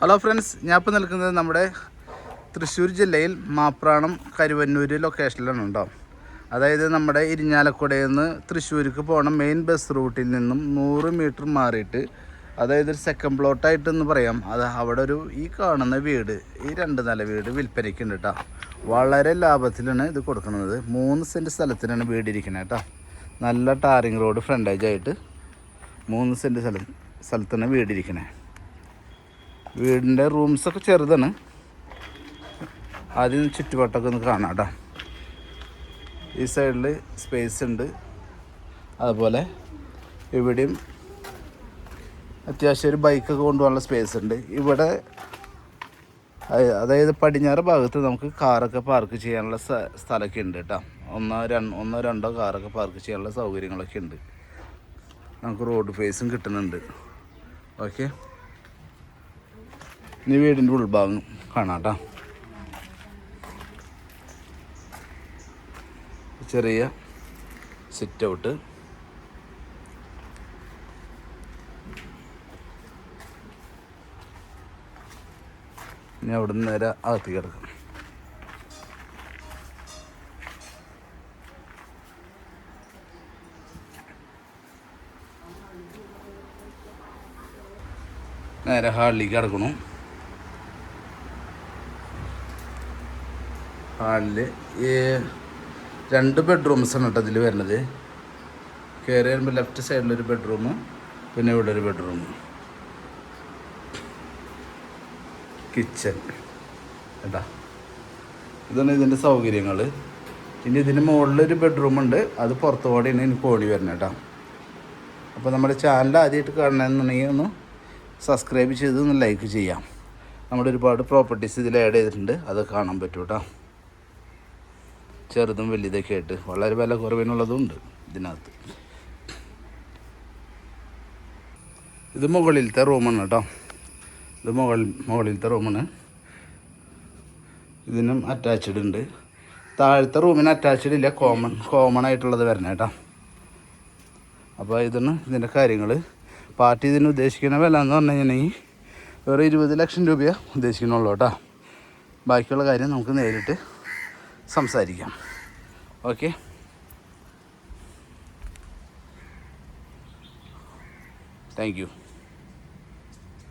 Hello friends, ഞാൻ ഇപ്പോൾ നിൽക്കുന്നത് നമ്മുടെ തൃശ്ശൂർ ജില്ലയിൽ മാപ്രാണം കരുവന്നൂർ ലൊക്കേഷനിലാണ് കേട്ടോ. അതായത് നമ്മുടെ ഇരിഞ്ഞാലക്കുടയിൽ നിന്ന് തൃശ്ശൂർക്ക് പോകണം മെയിൻ ബസ് റൂട്ടിൽ നിന്നും 100 മീറ്റർ മാറിയിട്ട്, അതായത് ഒരു സെക്കൻഡ് പ്ലോട്ടായിട്ടെന്ന് പറയാം. അത് അവിടെ ഒരു ഈ കാണുന്ന വീട്, ഈ 2 നില വീട് വിൽപ്പനയ്ക്കുണ്ട് കേട്ടോ. വളരെ ലാഭത്തിലാണ് ഇത് കൊടുക്കുന്നത്. 3 സെൻറ്റ് സ്ഥലത്തിനാണ് വീടിരിക്കുന്നത് കേട്ടോ. നല്ല ടാറിങ് റോഡ് ഫ്രണ്ടേജ് ആയിട്ട് 3 സെൻറ്റ് സ്ഥലത്താണ് വീടിരിക്കുന്നത്. വീടിൻ്റെ റൂംസൊക്കെ ചെറുതാണ്. ആദ്യം ചുറ്റുവട്ടമൊക്കെ ഒന്ന് കാണാം കേട്ടോ. ഈ സൈഡിൽ സ്പേസ് ഉണ്ട്. അതുപോലെ ഇവിടെയും അത്യാവശ്യം ഒരു ബൈക്കൊക്കെ കൊണ്ടുപോകാനുള്ള സ്പേസ് ഉണ്ട്. ഇവിടെ അതായത് പടിഞ്ഞാറ് ഭാഗത്ത് നമുക്ക് കാറൊക്കെ പാർക്ക് ചെയ്യാനുള്ള സ്ഥലമൊക്കെ ഉണ്ട് കേട്ടോ. ഒന്നോ രണ്ടോ കാറൊക്കെ പാർക്ക് ചെയ്യാനുള്ള സൗകര്യങ്ങളൊക്കെ ഉണ്ട്. നമുക്ക് റോഡ് ഫേസും കിട്ടുന്നുണ്ട്. ഓക്കെ, ഇനി വീടിൻ്റെ ഉൾഭാഗം കാണാം കേട്ടോ. ചെറിയ സിറ്റ് ഔട്ട്, ഇനി അവിടെ നിന്ന് നേരെ അകത്ത് കിടക്കാം. നേരെ ഹാളിലേക്ക് കിടക്കണം. ഹാളിൽ ഈ 2 ബെഡ്റൂംസാണ് കേട്ടോ ഇതിൽ വരുന്നത്. കയറി വരുമ്പോൾ ലെഫ്റ്റ് സൈഡിലൊരു ബെഡ്റൂം, പിന്നെ ഇവിടെ ഒരു ബെഡ്റൂം, കിച്ചൺ കേട്ടോ. ഇതാണ് ഇതിൻ്റെ സൗകര്യങ്ങൾ. ഇനി ഇതിന് മുകളിലൊരു ബെഡ്റൂമുണ്ട്, അത് പുറത്തു കൂടെയാണ് എനിക്ക് ഓടി വരുന്നത് കേട്ടോ. അപ്പോൾ നമ്മുടെ ചാനൽ ആദ്യമായിട്ട് കാണണമെന്നുണ്ടെങ്കിൽ ഒന്ന് സബ്സ്ക്രൈബ് ചെയ്ത് ഒന്ന് ലൈക്ക് ചെയ്യാം. നമ്മുടെ ഒരുപാട് പ്രോപ്പർട്ടീസ് ഇതിൽ ആഡ് ചെയ്തിട്ടുണ്ട്, അത് കാണാൻ പറ്റും കേട്ടോ. ചെറുതും വലിയതൊക്കെ ആയിട്ട് വളരെ വില കുറവിനുള്ളതും ഉണ്ട് ഇതിനകത്ത്. ഇത് മുകളിലത്തെ റൂമാണ് കേട്ടോ. ഇത് മുകളിലത്തെ റൂമാണ്. ഇതിനും അറ്റാച്ച്ഡ് ഉണ്ട്. താഴത്തെ റൂമിന് അറ്റാച്ച്ഡ് ഇല്ല, കോമൺ ആയിട്ടുള്ളത് വരണം കേട്ടോ. അപ്പോൾ ഇതാണ് ഇതിൻ്റെ കാര്യങ്ങൾ. പാർട്ടി ഇതിന് ഉദ്ദേശിക്കുന്ന വില എന്ന് പറഞ്ഞു കഴിഞ്ഞിട്ടുണ്ടെങ്കിൽ വേറെ 20 ലക്ഷം രൂപയാണ് ഉദ്ദേശിക്കുന്നുള്ളൂ കേട്ടോ. ബാക്കിയുള്ള കാര്യം നമുക്ക് നേരിട്ട് സംസാരിക്കാം. Okay, thank you.